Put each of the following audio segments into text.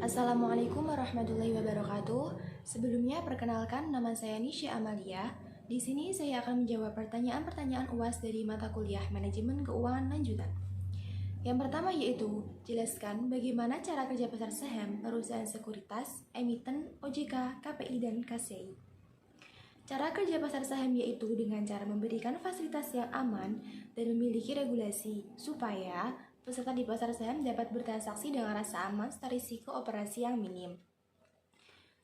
Assalamualaikum warahmatullahi wabarakatuh. Sebelumnya perkenalkan nama saya Nisha Amalia. Di sini saya akan menjawab pertanyaan-pertanyaan UAS dari mata kuliah Manajemen Keuangan Lanjutan. Yang pertama yaitu, jelaskan bagaimana cara kerja pasar saham perusahaan sekuritas, emiten, OJK, KPI, dan KCI. Cara kerja pasar saham yaitu dengan cara memberikan fasilitas yang aman dan memiliki regulasi supaya peserta di pasar saham dapat bertransaksi dengan rasa aman serta risiko operasi yang minim.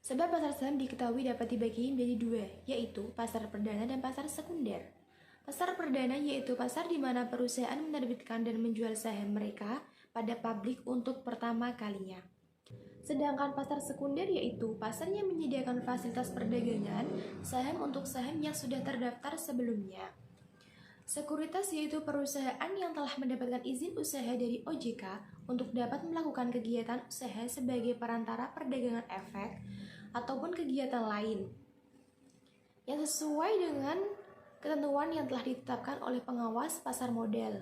Sebab pasar saham diketahui dapat dibagi menjadi dua, yaitu pasar perdana dan pasar sekunder. Pasar perdana yaitu pasar di mana perusahaan menerbitkan dan menjual saham mereka pada publik untuk pertama kalinya. Sedangkan pasar sekunder yaitu pasar yang menyediakan fasilitas perdagangan saham untuk saham yang sudah terdaftar sebelumnya. Sekuritas yaitu perusahaan yang telah mendapatkan izin usaha dari OJK untuk dapat melakukan kegiatan usaha sebagai perantara perdagangan efek ataupun kegiatan lain yang sesuai dengan ketentuan yang telah ditetapkan oleh pengawas pasar modal.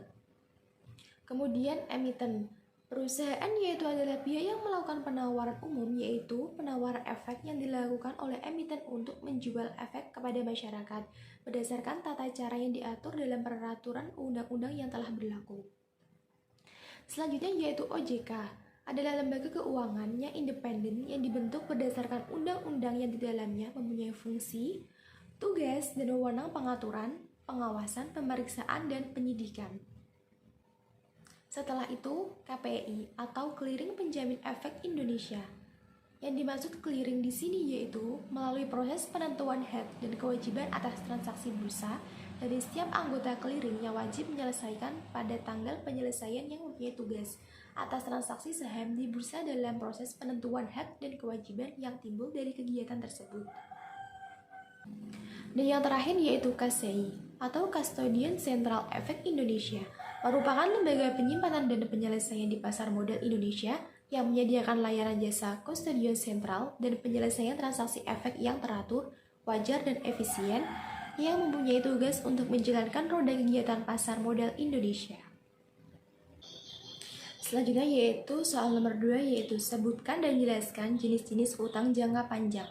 Kemudian emiten. Perusahaan yaitu adalah pihak yang melakukan penawaran umum yaitu penawaran efek yang dilakukan oleh emiten untuk menjual efek kepada masyarakat berdasarkan tata cara yang diatur dalam peraturan undang-undang yang telah berlaku. Selanjutnya yaitu OJK adalah lembaga keuangan yang independen yang dibentuk berdasarkan undang-undang yang di dalamnya mempunyai fungsi, tugas, dan wewenang pengaturan, pengawasan, pemeriksaan, dan penyidikan. Setelah itu, KPI atau Clearing Penjamin Efek Indonesia. Yang dimaksud clearing di sini yaitu melalui proses penentuan hak dan kewajiban atas transaksi bursa dari setiap anggota clearing yang wajib menyelesaikan pada tanggal penyelesaian yang mempunyai tugas atas transaksi saham di bursa dalam proses penentuan hak dan kewajiban yang timbul dari kegiatan tersebut. Dan yang terakhir yaitu KCI atau Custodian Central Efek Indonesia, merupakan lembaga penyimpanan dan penyelesaian di pasar modal Indonesia yang menyediakan layanan jasa kustodian sentral dan penyelesaian transaksi efek yang teratur, wajar, dan efisien yang mempunyai tugas untuk menjalankan roda kegiatan pasar modal Indonesia. Selanjutnya yaitu soal nomor 2 yaitu sebutkan dan jelaskan jenis-jenis hutang jangka panjang.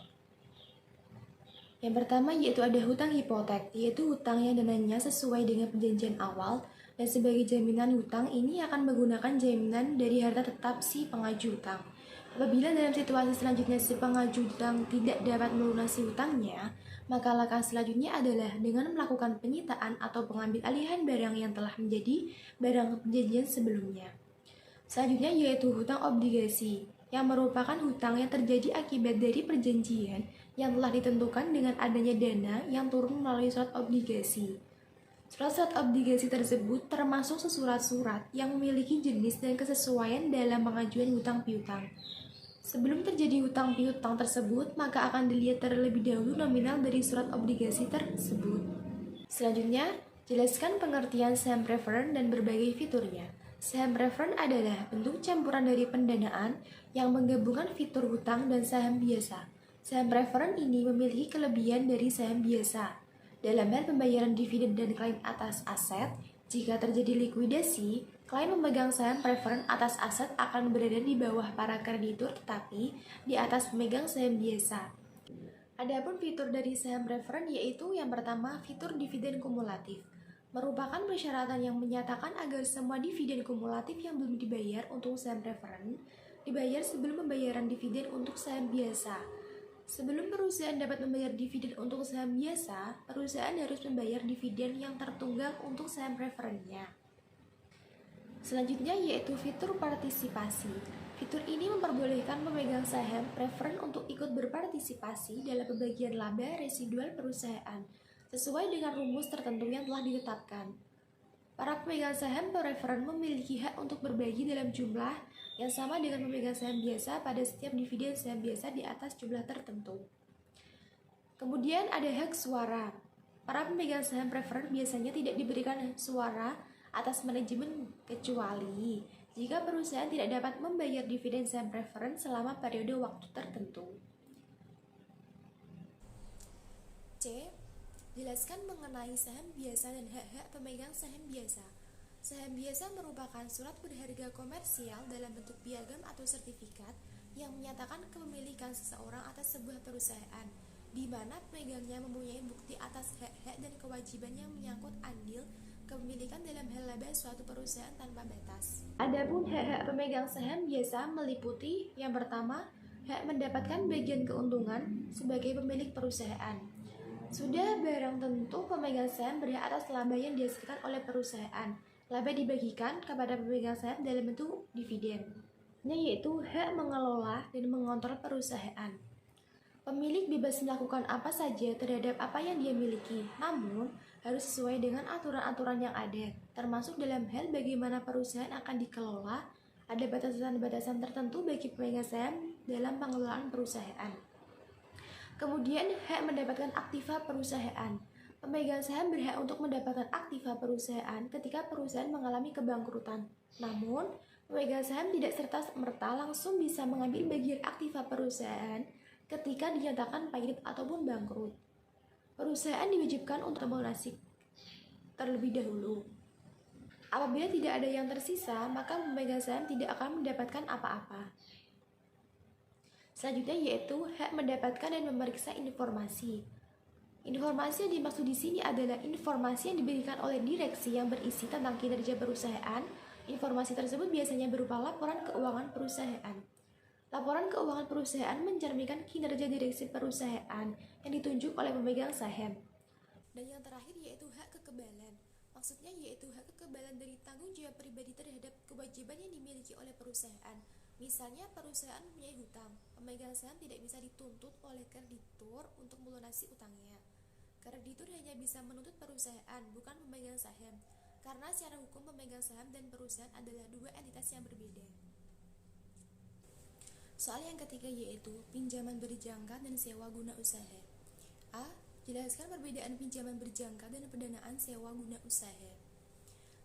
Yang pertama yaitu ada hutang hipotek, yaitu hutang yang dananya sesuai dengan perjanjian awal dan sebagai jaminan hutang ini akan menggunakan jaminan dari harta tetap si pengaju hutang. Apabila dalam situasi selanjutnya si pengaju hutang tidak dapat melunasi hutangnya, maka langkah selanjutnya adalah dengan melakukan penyitaan atau pengambil alihan barang yang telah menjadi barang perjanjian sebelumnya. Selanjutnya yaitu hutang obligasi, yang merupakan hutang yang terjadi akibat dari perjanjian yang telah ditentukan dengan adanya dana yang turun melalui surat obligasi. Surat-surat obligasi tersebut termasuk surat-surat yang memiliki jenis dan kesesuaian dalam pengajuan hutang piutang. Sebelum terjadi hutang piutang tersebut, maka akan dilihat terlebih dahulu nominal dari surat obligasi tersebut. Selanjutnya, jelaskan pengertian saham preferen dan berbagai fiturnya. Saham preferen adalah bentuk campuran dari pendanaan yang menggabungkan fitur hutang dan saham biasa. Saham preferen ini memiliki kelebihan dari saham biasa dalam hal pembayaran dividen dan klaim atas aset. Jika terjadi likuidasi, klien memegang saham preferen atas aset akan berada di bawah para kreditur tetapi di atas pemegang saham biasa. Adapun fitur dari saham preferen yaitu yang pertama fitur dividen kumulatif, merupakan persyaratan yang menyatakan agar semua dividen kumulatif yang belum dibayar untuk saham preferen dibayar sebelum pembayaran dividen untuk saham biasa. Sebelum perusahaan dapat membayar dividen untuk saham biasa, perusahaan harus membayar dividen yang tertunggak untuk saham preferennya. Selanjutnya yaitu fitur partisipasi. Fitur ini memperbolehkan pemegang saham preferen untuk ikut berpartisipasi dalam pembagian laba residual perusahaan, sesuai dengan rumus tertentu yang telah ditetapkan. Para pemegang saham preferen memiliki hak untuk berbagi dalam jumlah yang sama dengan pemegang saham biasa pada setiap dividen saham biasa di atas jumlah tertentu. Kemudian ada hak suara. Para pemegang saham preferen biasanya tidak diberikan hak suara atas manajemen kecuali jika perusahaan tidak dapat membayar dividen saham preferen selama periode waktu tertentu. C. Jelaskan mengenai saham biasa dan hak-hak pemegang saham biasa. Saham biasa merupakan surat berharga komersial dalam bentuk piagam atau sertifikat yang menyatakan kepemilikan seseorang atas sebuah perusahaan, di mana pemegangnya mempunyai bukti atas hak-hak dan kewajiban yang menyangkut andil kepemilikan dalam hal laba suatu perusahaan tanpa batas. Adapun hak-hak pemegang saham biasa meliputi yang pertama, hak mendapatkan bagian keuntungan sebagai pemilik perusahaan. Sudah barang tentu pemegang saham berhak atas laba yang dihasilkan oleh perusahaan. Laba dibagikan kepada pemegang saham dalam bentuk dividen, yaitu hak mengelola dan mengontrol perusahaan. Pemilik bebas melakukan apa saja terhadap apa yang dia miliki, namun harus sesuai dengan aturan-aturan yang ada, termasuk dalam hal bagaimana perusahaan akan dikelola. Ada batasan-batasan tertentu bagi pemegang saham dalam pengelolaan perusahaan. Kemudian, hak mendapatkan aktiva perusahaan. Pemegang saham berhak untuk mendapatkan aktiva perusahaan ketika perusahaan mengalami kebangkrutan. Namun, pemegang saham tidak serta-merta langsung bisa mengambil bagian aktiva perusahaan ketika dinyatakan pailit ataupun bangkrut. Perusahaan diwajibkan untuk melunasi terlebih dahulu. Apabila tidak ada yang tersisa, maka pemegang saham tidak akan mendapatkan apa-apa. Selanjutnya yaitu hak mendapatkan dan memeriksa informasi. Informasi yang dimaksud di sini adalah informasi yang diberikan oleh direksi yang berisi tentang kinerja perusahaan. Informasi tersebut biasanya berupa laporan keuangan perusahaan. Laporan keuangan perusahaan mencerminkan kinerja direksi perusahaan yang ditunjuk oleh pemegang saham. Dan yang terakhir yaitu hak kekebalan. Maksudnya yaitu hak kekebalan dari tanggung jawab pribadi terhadap kewajiban yang dimiliki oleh perusahaan. Misalnya perusahaan mempunyai hutang, pemegang saham tidak bisa dituntut oleh kreditur untuk melunasi utangnya. Kreditur hanya bisa menuntut perusahaan, bukan pemegang saham, karena secara hukum pemegang saham dan perusahaan adalah dua entitas yang berbeda. Soal yang ketiga yaitu pinjaman berjangka dan sewa guna usaha. A. Jelaskan perbedaan pinjaman berjangka dan pendanaan sewa guna usaha.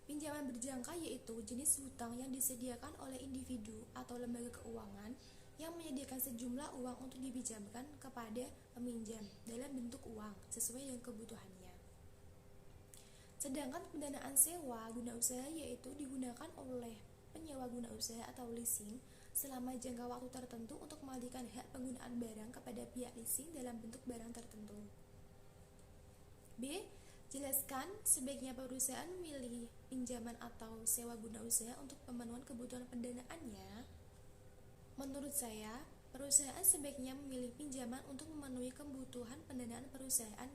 Pinjaman berjangka yaitu jenis hutang yang disediakan oleh individu atau lembaga keuangan yang menyediakan sejumlah uang untuk dipinjamkan kepada peminjam dalam bentuk uang sesuai dengan kebutuhannya. Sedangkan pendanaan sewa guna usaha yaitu digunakan oleh penyewa guna usaha atau leasing selama jangka waktu tertentu untuk mengalihkan hak penggunaan barang kepada pihak leasing dalam bentuk barang tertentu. B. Jelaskan sebaiknya perusahaan memilih pinjaman atau sewa guna usaha untuk pemenuhan kebutuhan pendanaannya. Menurut saya, perusahaan sebaiknya memilih pinjaman untuk memenuhi kebutuhan pendanaan perusahaan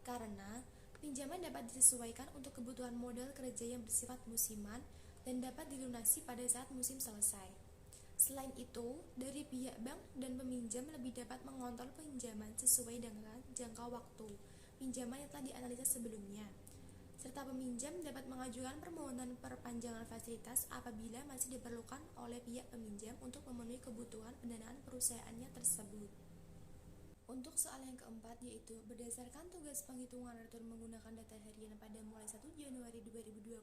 karena pinjaman dapat disesuaikan untuk kebutuhan modal kerja yang bersifat musiman dan dapat dilunasi pada saat musim selesai. Selain itu, dari pihak bank dan peminjam lebih dapat mengontrol pinjaman sesuai dengan jangka waktu pinjaman yang telah dianalisa sebelumnya, serta peminjam dapat mengajukan permohonan perpanjangan fasilitas apabila masih diperlukan oleh pihak peminjam untuk memenuhi kebutuhan pendanaan perusahaannya tersebut. Untuk soal yang keempat yaitu berdasarkan tugas penghitungan return menggunakan data harian pada mulai 1 Januari 2020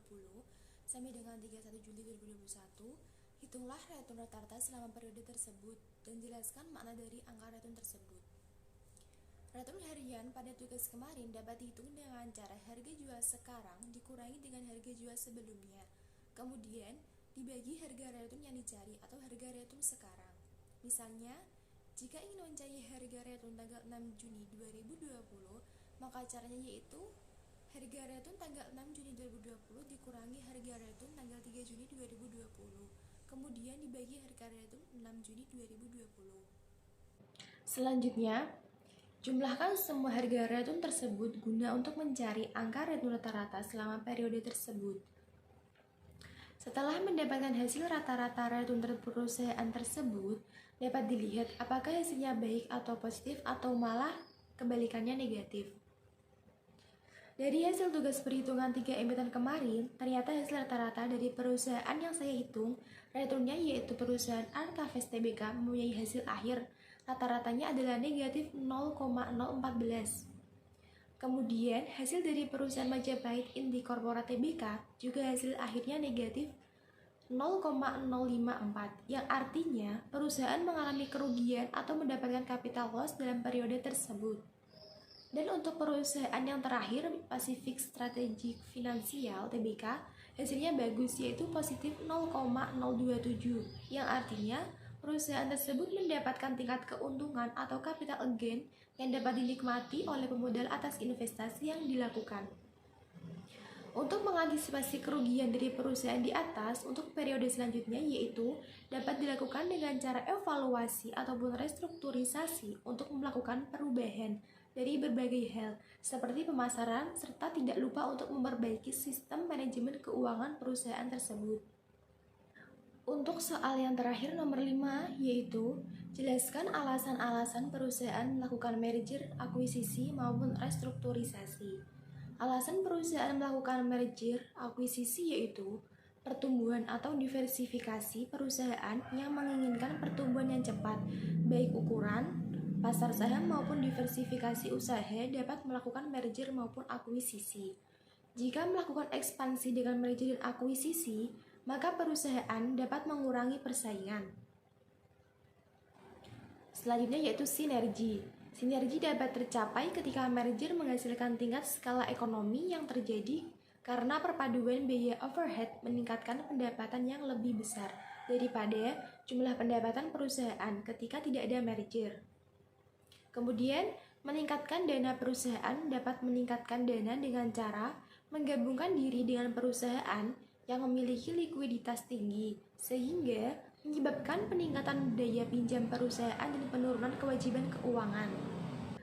sampai dengan 31 Juli 2021, hitunglah return rata-rata selama periode tersebut dan jelaskan makna dari angka return tersebut. Return harian pada tugas kemarin dapat dihitung dengan cara harga jual sekarang dikurangi dengan harga jual sebelumnya, kemudian dibagi harga return yang dicari atau harga return sekarang. Misalnya, jika ingin mencari harga return tanggal 6 Juni 2020, maka caranya yaitu harga return tanggal 6 Juni 2020 dikurangi harga return tanggal 3 Juni 2020, kemudian dibagi harga return 6 Juni 2020. Selanjutnya, jumlahkan semua harga return tersebut guna untuk mencari angka return rata-rata selama periode tersebut. Setelah mendapatkan hasil rata-rata return perusahaan tersebut, dapat dilihat apakah hasilnya baik atau positif atau malah kebalikannya negatif. Dari hasil tugas perhitungan 3 emiten kemarin, ternyata hasil rata-rata dari perusahaan yang saya hitung, returnnya yaitu perusahaan Arkaves Tbk mempunyai hasil akhir rata-ratanya adalah negatif 0,014. Kemudian, hasil dari perusahaan Majapahit Inti Korporat Tbk juga hasil akhirnya negatif 0,054, yang artinya perusahaan mengalami kerugian atau mendapatkan capital loss dalam periode tersebut. Dan untuk perusahaan yang terakhir, Pacific Strategic Financial Tbk, hasilnya bagus yaitu positif 0,027, yang artinya perusahaan tersebut mendapatkan tingkat keuntungan atau capital gain yang dapat dinikmati oleh pemodal atas investasi yang dilakukan. Untuk mengantisipasi kerugian dari perusahaan di atas untuk periode selanjutnya yaitu dapat dilakukan dengan cara evaluasi ataupun restrukturisasi untuk melakukan perubahan dari berbagai hal seperti pemasaran serta tidak lupa untuk memperbaiki sistem manajemen keuangan perusahaan tersebut. Untuk soal yang terakhir nomor 5 yaitu jelaskan alasan-alasan perusahaan melakukan merger, akuisisi maupun restrukturisasi. Alasan perusahaan melakukan merger, akuisisi yaitu pertumbuhan atau diversifikasi perusahaan yang menginginkan pertumbuhan yang cepat, baik ukuran, pasar saham maupun diversifikasi usaha dapat melakukan merger maupun akuisisi. Jika melakukan ekspansi dengan merger dan akuisisi, maka perusahaan dapat mengurangi persaingan. Selanjutnya yaitu sinergi. Sinergi dapat tercapai ketika merger menghasilkan tingkat skala ekonomi yang terjadi karena perpaduan biaya overhead meningkatkan pendapatan yang lebih besar daripada jumlah pendapatan perusahaan ketika tidak ada merger. Kemudian, meningkatkan dana perusahaan dapat meningkatkan dana dengan cara menggabungkan diri dengan perusahaan yang memiliki likuiditas tinggi, sehingga menyebabkan peningkatan daya pinjam perusahaan dan penurunan kewajiban keuangan.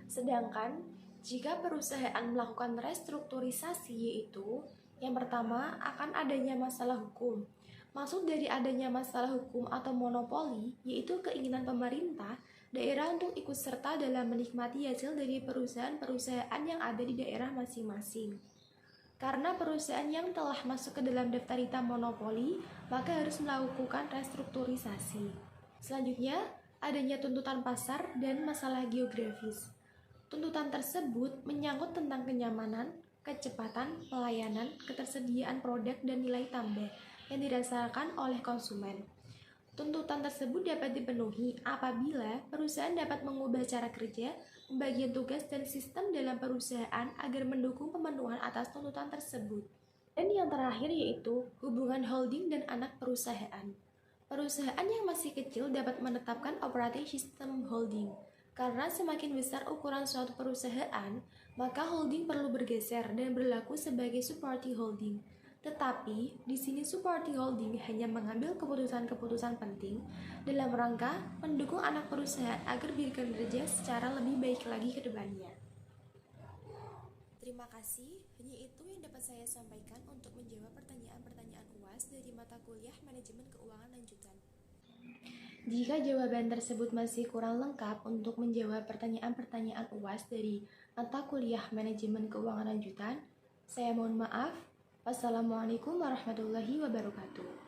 Sedangkan, jika perusahaan melakukan restrukturisasi yaitu, yang pertama akan adanya masalah hukum. Maksud dari adanya masalah hukum atau monopoli, yaitu keinginan pemerintah daerah untuk ikut serta dalam menikmati hasil dari perusahaan-perusahaan yang ada di daerah masing-masing. Karena perusahaan yang telah masuk ke dalam daftar hitam monopoli, maka harus melakukan restrukturisasi. Selanjutnya, adanya tuntutan pasar dan masalah geografis. Tuntutan tersebut menyangkut tentang kenyamanan, kecepatan, pelayanan, ketersediaan produk, dan nilai tambah yang dirasakan oleh konsumen. Tuntutan tersebut dapat dipenuhi apabila perusahaan dapat mengubah cara kerja, pembagian tugas, dan sistem dalam perusahaan agar mendukung pemenuhan atas tuntutan tersebut. Dan yang terakhir yaitu hubungan holding dan anak perusahaan. Perusahaan yang masih kecil dapat menetapkan operating system holding. Karena semakin besar ukuran suatu perusahaan, maka holding perlu bergeser dan berlaku sebagai supporting holding. Tetapi, di sini supporting holding hanya mengambil keputusan-keputusan penting dalam rangka mendukung anak perusahaan agar bekerja secara lebih baik lagi ke depannya. Terima kasih, hanya itu yang dapat saya sampaikan untuk menjawab pertanyaan-pertanyaan UAS dari mata kuliah Manajemen Keuangan Lanjutan. Jika jawaban tersebut masih kurang lengkap untuk menjawab pertanyaan-pertanyaan UAS dari mata kuliah Manajemen Keuangan Lanjutan, saya mohon maaf. Wassalamualaikum warahmatullahi wabarakatuh.